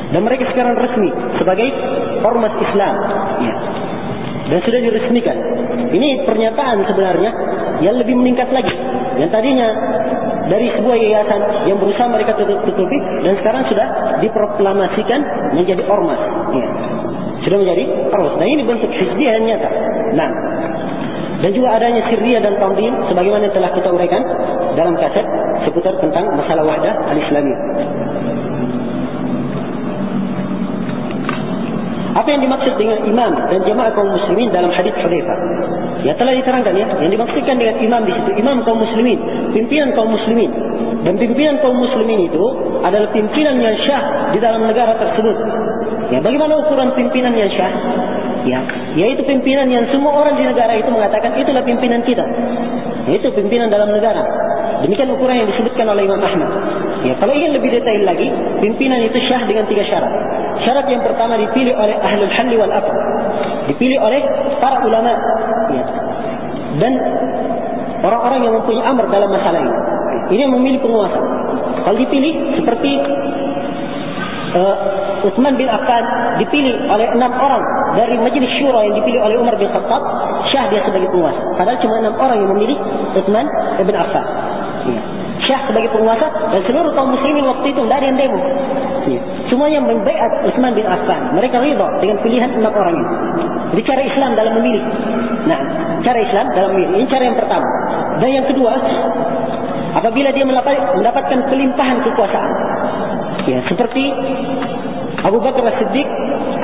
Dan mereka sekarang resmi sebagai ormas Islam. Ya. Dan sudah diresmikan. Ini pernyataan sebenarnya yang lebih meningkat lagi. Yang tadinya dari sebuah yayasan yang berusaha mereka tutupi, dan sekarang sudah diproklamasikan menjadi ormas. Ya. Sudah menjadi ormas. Nah, ini bentuk hizbiyah yang nyata. Nah, dan juga adanya sirriyah dan tanzim sebagaimana yang telah kita uraikan dalam kaset seputar tentang masalah wahdah al-islamiyah. Apa yang dimaksud dengan imam dan jamaah kaum muslimin dalam hadis Hudzaifah? Ya, telah diterangkan ya. Yang dimaksudkan dengan imam di situ, imam kaum muslimin, pimpinan kaum muslimin. Dan pimpinan kaum muslimin itu adalah pimpinan yang syah di dalam negara tersebut. Ya, bagaimana ukuran pimpinan yang syah? Ya, yaitu pimpinan yang semua orang di negara itu mengatakan itulah pimpinan kita. Yaitu pimpinan dalam negara. Demikian ukuran yang disebutkan oleh Imam Ahmad. Ya, kalau ingin lebih detail lagi, pimpinan itu syah dengan 3 syarat. Syarat yang pertama dipilih oleh ahlul halli wal aqd. Dipilih oleh para ulama. Ya. Dan orang-orang yang mempunyai amr dalam masalah ini. Ini yang memilih penguasa. Kalau dipilih seperti Utsman bin Affan dipilih oleh 6 orang dari Majelis Syura yang dipilih oleh Umar bin Khattab, syah dia sebagai penguasa. Padahal cuma 6 orang yang memilih Utsman bin Affan. Ya. Syah sebagai penguasa, dan seluruh kaum muslimin waktu itu tidak ada yang demo. Ya. Semuanya membaiat Utsman bin Affan. Mereka ridha dengan pilihan 6 orang ini. Jadi cara Islam dalam memilih. Nah, cara Islam dalam memilih. Ini cara yang pertama. Dan yang kedua, apabila dia mendapatkan pelimpahan kekuasaan. Ya, seperti Abu Bakar As-Siddiq,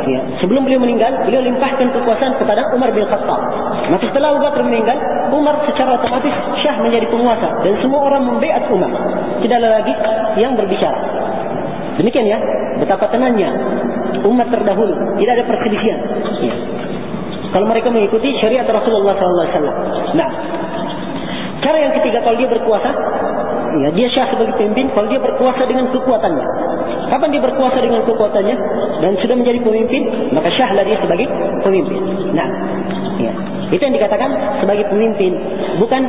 ya, sebelum beliau meninggal, beliau limpahkan kekuasaan kepada Umar bin Khattab. Maka setelah Abu Bakar meninggal, Umar secara otomatis syah menjadi penguasa, dan semua orang membaiat Umar. Tidak ada lagi yang berbicara. Demikian ya, betapa tenangnya umat terdahulu, tidak ada perselisihan. Ya. Kalau mereka mengikuti syariat Rasulullah SAW. Nah, cara yang ketiga, kalau dia berkuasa, ya, dia syah sebagai pemimpin kalau dia berkuasa dengan kekuatannya. Kapan dia berkuasa dengan kekuatannya dan sudah menjadi pemimpin, maka syahlah dia sebagai pemimpin. Nah, ya, itu yang dikatakan sebagai pemimpin, bukan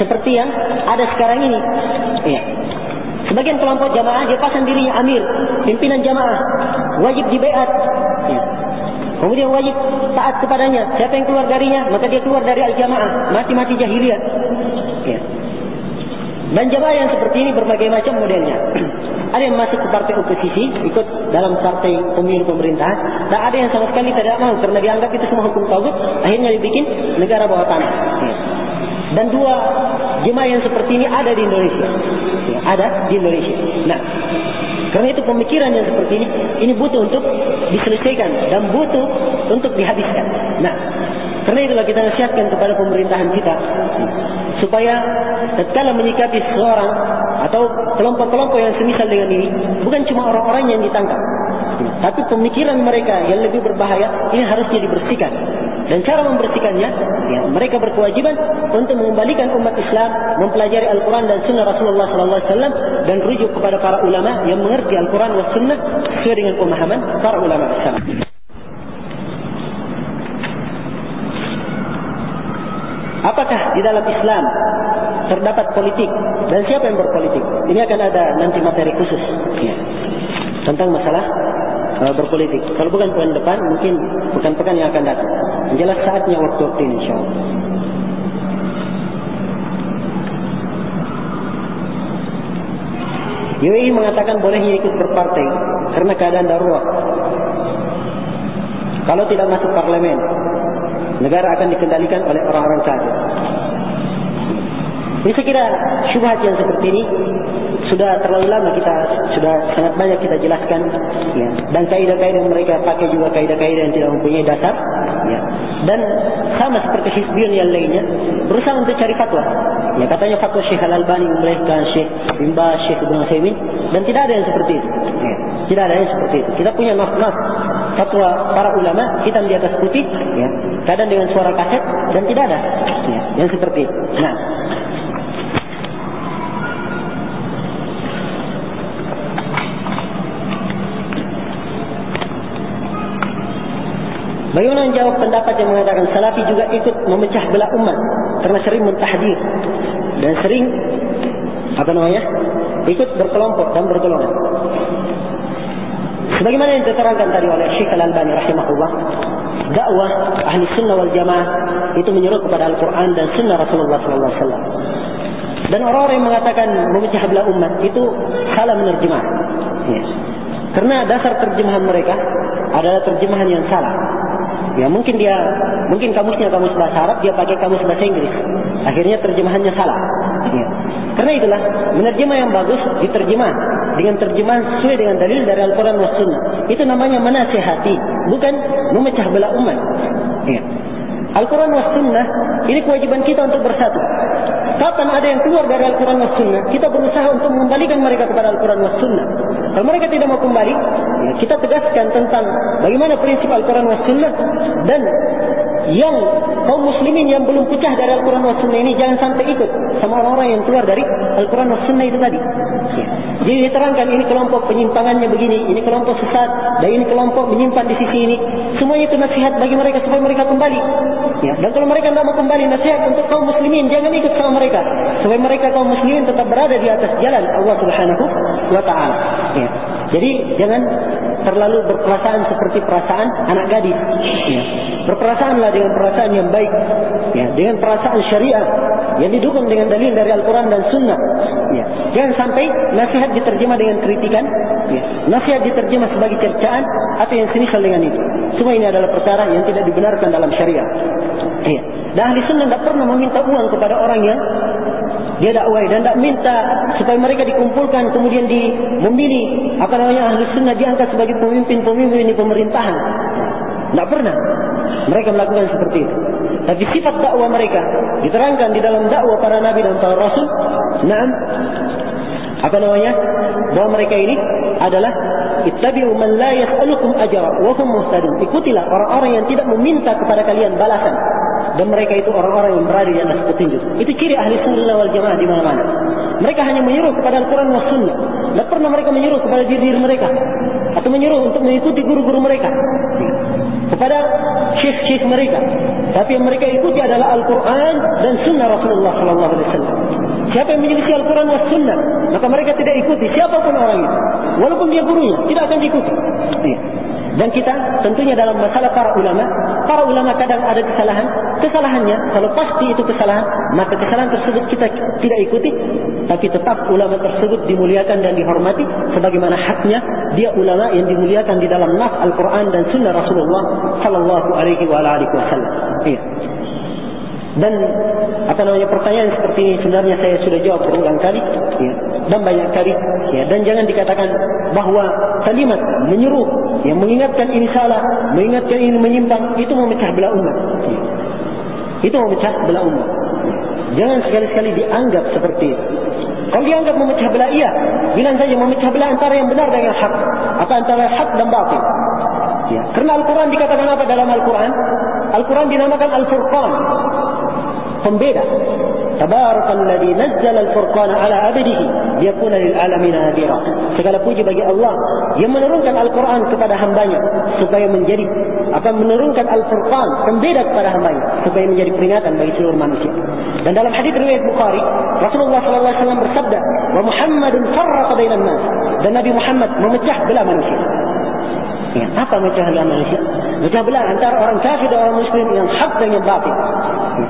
seperti yang ada sekarang ini. Ya. Sebagian kelompok jamaah dia pasang dirinya amir, pimpinan jamaah, wajib dibaiat. Ya. Kemudian wajib taat kepadanya. Siapa yang keluar darinya, maka dia keluar dari al-jamaah, mati-mati jahiliyah. Ya. Dan jamaah yang seperti ini berbagai macam modelnya. Ada yang masuk ke partai oposisi, ikut dalam partai pemilu pemerintahan, dan ada yang sama sekali tidak mau karena dianggap itu semua hukum tauhid, akhirnya dibikin negara bawah tanah. Ya. Dan 2 jemaah yang seperti ini ada di Indonesia. Ya, ada di Indonesia. Nah, karena itu pemikiran yang seperti ini butuh untuk diselesaikan dan butuh untuk dihabiskan. Nah, karena itulah kita nasihatkan kepada pemerintahan kita supaya tatkala menyikapi seorang atau kelompok-kelompok yang semisal dengan ini, bukan cuma orang-orang yang ditangkap, tapi pemikiran mereka yang lebih berbahaya ini harusnya dibersihkan. Dan cara membersihkannya, ya, mereka berkewajiban untuk mengembalikan umat Islam mempelajari Al-Quran dan Sunnah Rasulullah SAW dan rujuk kepada para ulama yang mengerti Al-Quran dan Sunnah sesuai dengan pemahaman para ulama Islam. Apakah di dalam Islam terdapat politik dan siapa yang berpolitik? Ini akan ada nanti materi khusus, ya, tentang masalah berpolitik. Kalau bukan pekan depan, mungkin pekan-pekan yang akan datang. Jelas saatnya waktu-waktu ini, insyaAllah. UAE mengatakan bolehnya ikut berpartai karena keadaan darurat. Kalau tidak masuk parlemen, negara akan dikendalikan oleh orang-orang kafir. Ini saya kira syubhat yang seperti ini sudah terlalu lama sudah sangat banyak kita jelaskan, ya. Dan kaidah-kaidah yang mereka pakai juga kaidah-kaidah yang tidak mempunyai dasar, ya. Dan sama seperti hizbiyun yang lainnya berusaha untuk cari fatwa. Ya, katanya fatwa Syekh Al-Albani membolehkan, Syekh Bin Baz, Syekh Ibnu Utsaimin, dan tidak ada yang seperti itu. Ya. Tidak ada yang seperti itu. Kita punya nas fatwa para ulama hitam di atas putih, ya. Kadang dengan suara kaset, dan tidak ada, ya, yang seperti itu. Nah, bagaimana menjawab pendapat yang mengatakan Salafi juga ikut memecah belah umat karena sering mentahdir dan sering ikut berkelompok dan bergolongan? Sebagaimana yang diterangkan tadi oleh Syekh Al-Albani rahimahullah, dakwah ahli sunnah wal jamaah itu menyeru kepada Al-Quran dan sunnah Rasulullah SAW. Dan orang-orang yang mengatakan memecah belah umat itu salah menerjemah. Ya. Karena dasar terjemahan mereka adalah terjemahan yang salah. Ya, mungkin kamusnya kamus bahasa Arab, dia pakai kamus bahasa Inggris. Akhirnya terjemahannya salah. Ya. Karena itulah menerjemah yang bagus diterjemah dengan terjemahan sesuai dengan dalil dari Al-Quran dan Sunnah. Itu namanya menasihati, bukan memecah belah umat. Ya. Al-Quran dan Sunnah ini kewajiban kita untuk bersatu. Kapan ada yang keluar dari Al-Quran dan Sunnah, kita berusaha untuk mengembalikan mereka kepada Al-Quran dan Sunnah. Kalau mereka tidak mau kembali, ya kita tegaskan tentang bagaimana prinsip Al-Quran dan Sunnah, dan yang kaum muslimin yang belum pecah dari Al-Quran dan Sunnah ini jangan sampai ikut sama orang-orang yang keluar dari Al-Quran dan Sunnah itu tadi. Ya. Jadi diterangkan ini kelompok penyimpangannya begini, ini kelompok sesat, dan ini kelompok menyimpan di sisi ini. Semuanya itu nasihat bagi mereka supaya mereka kembali. Ya. Dan kalau mereka tidak mau kembali, nasihat untuk kaum muslimin jangan ikut sama mereka, supaya mereka kaum muslimin tetap berada di atas jalan Allah Subhanahu wa Ta'ala. Ya. Jadi jangan terlalu berperasaan seperti perasaan anak gadis. Ya. Berperasaanlah dengan perasaan yang baik, ya, dengan perasaan syariah yang didukung dengan dalil dari Al-Quran dan Sunnah. Ya. Jangan sampai nasihat diterjemah dengan kritikan, ya. Nasihat diterjemah sebagai cercaan atau yang semisal dengan itu. Semua ini adalah perkara yang tidak dibenarkan dalam syariah. Ya. Dan ahli sunnah tidak pernah meminta uang kepada orang yang dia dakwai, dan tidak minta supaya mereka dikumpulkan kemudian memilih ahli sunnah diangkat sebagai pemimpin-pemimpin di pemerintahan. Tidak pernah mereka melakukan seperti itu. Tapi sifat dakwah mereka diterangkan di dalam dakwah para nabi dan para rasul. Bahwa mereka ini adalah ittabi'u man la yas'alukum ajra wa hum muhtadun. Ikutilah orang-orang yang tidak meminta kepada kalian balasan, dan mereka itu orang-orang yang berada di atas petunjuk. Itu ciri ahli sunnah wal jamaah di mana-mana. Mereka hanya menyuruh kepada Al-Quran dan Sunnah. Tidak pernah mereka menyuruh kepada diri mereka atau menyuruh untuk mengikuti guru-guru mereka, kepada syekh-syekh mereka. Tapi yang mereka ikuti adalah Al-Quran dan Sunnah Rasulullah SAW. Siapa yang menyelisih Al-Quran dan Sunnah, maka mereka tidak ikuti siapapun orang itu, walaupun dia gurunya, tidak akan diikuti. Dan kita tentunya dalam masalah para ulama kadang ada kesalahannya. Kalau pasti itu kesalahan, maka kesalahan tersebut kita tidak ikuti, tapi tetap ulama tersebut dimuliakan dan dihormati sebagaimana haknya dia ulama yang dimuliakan di dalam nas Al-Quran dan Sunnah Rasulullah Sallallahu Alaihi Wasallam. Iya. Dan pertanyaan seperti ini sebenarnya saya sudah jawab berulang kali, ya, dan banyak kali, ya. Dan jangan dikatakan bahwa kalimat menyuruh, yang mengingatkan ini salah, mengingatkan ini menyimpang, itu memecah belah umat, ya. Itu memecah belah umat. Jangan sekali-sekali dianggap seperti itu. Kalau dianggap memecah belah, iya, bilang saja memecah belah antara yang benar dan yang hak, atau antara hak dan batil. Ya. Karena Al-Quran dikatakan apa dalam Al-Quran? Al-Quran dinamakan Al-Furqan, pembeda. Tabarakalladzi nazzala al-furqana ala 'abdihi liyakuna lil 'alamin nadhira. Segala puji bagi Allah yang menurunkan Al-Quran kepada hambanya supaya menjadi menurunkan Al-Furqan, pembeda kepada hambanya supaya menjadi peringatan bagi seluruh manusia. Dan dalam hadis riwayat Bukhari, Rasulullah sallallahu alaihi wasallam bersabda, "Wa Muhammadun farraqa bainan nas." Dan Nabi Muhammad memecah belah manusia. Ya, apa memecah belah manusia? Memecah belah antara orang kafir dan orang muslim, yang hak dan yang batil. Ya.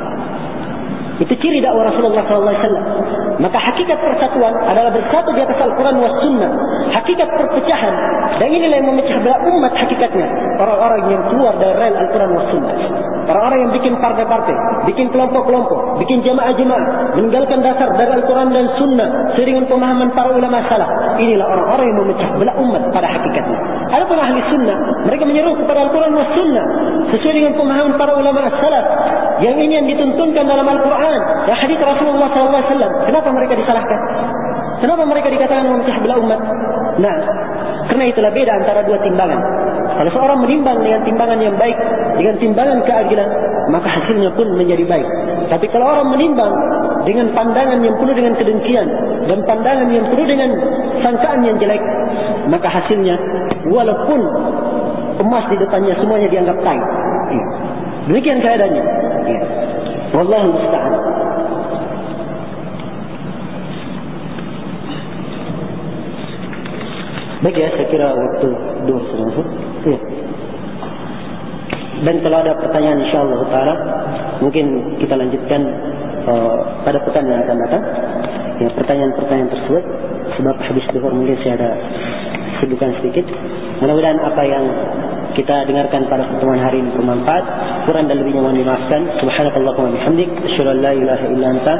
Itu ciri dakwah Rasulullah SAW. Maka hakikat persatuan adalah bersatu di atas Al-Quran was Sunnah. Hakikat perpecahan, dan inilah yang memecah belah umat hakikatnya, orang-orang yang keluar dari rel Al-Quran was Sunnah. Orang-orang yang bikin partai-partai, bikin kelompok-kelompok, bikin jamaah-jamaah, meninggalkan dasar dari Al-Quran dan Sunnah seiring pemahaman para ulama salaf. Inilah orang-orang yang memecah belah umat pada hakikatnya. Adapun ahli sunnah, mereka menyeru kepada Al-Quran was Sunnah sesuai dengan pemahaman para ulama salaf. Yang ini yang dituntunkan dalam Al-Quran dan hadis Rasulullah SAW. Kenapa mereka disalahkan? Kenapa mereka dikatakan memecah belah umat? Nah, karena itulah beda antara dua timbangan. Kalau seorang menimbang dengan timbangan yang baik, dengan timbangan keadilan, maka hasilnya pun menjadi baik. Tapi kalau orang menimbang dengan pandangan yang penuh dengan kedengkian dan pandangan yang penuh dengan sangkaan yang jelek, maka hasilnya walaupun emas di depannya semuanya dianggap tai. Demikian keadaannya. Wallahu musta'an. Baik ya, saya kira waktu 2 sudah masuk. Ya. Dan kalau ada pertanyaan insyaAllah ta'ala, mungkin kita lanjutkan pada pekan yang akan datang. Ya, pertanyaan-pertanyaan tersebut. Sebab habis duhur mungkin saya ada kesibukan sedikit. Mudah-mudahan apa yang kita dengarkan pada pertemuan hari ini bermanfaat. Kurang dan lebihnya mohon dimaafkan. Subhanakallahumma bihamdik, asyhadu an la ilaha illa anta,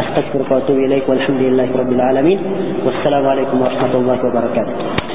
astaghfiruka wa atubu ilaik. Walhamdulillahirabbil alamin. Wassalamualaikum warahmatullahi wabarakatuh.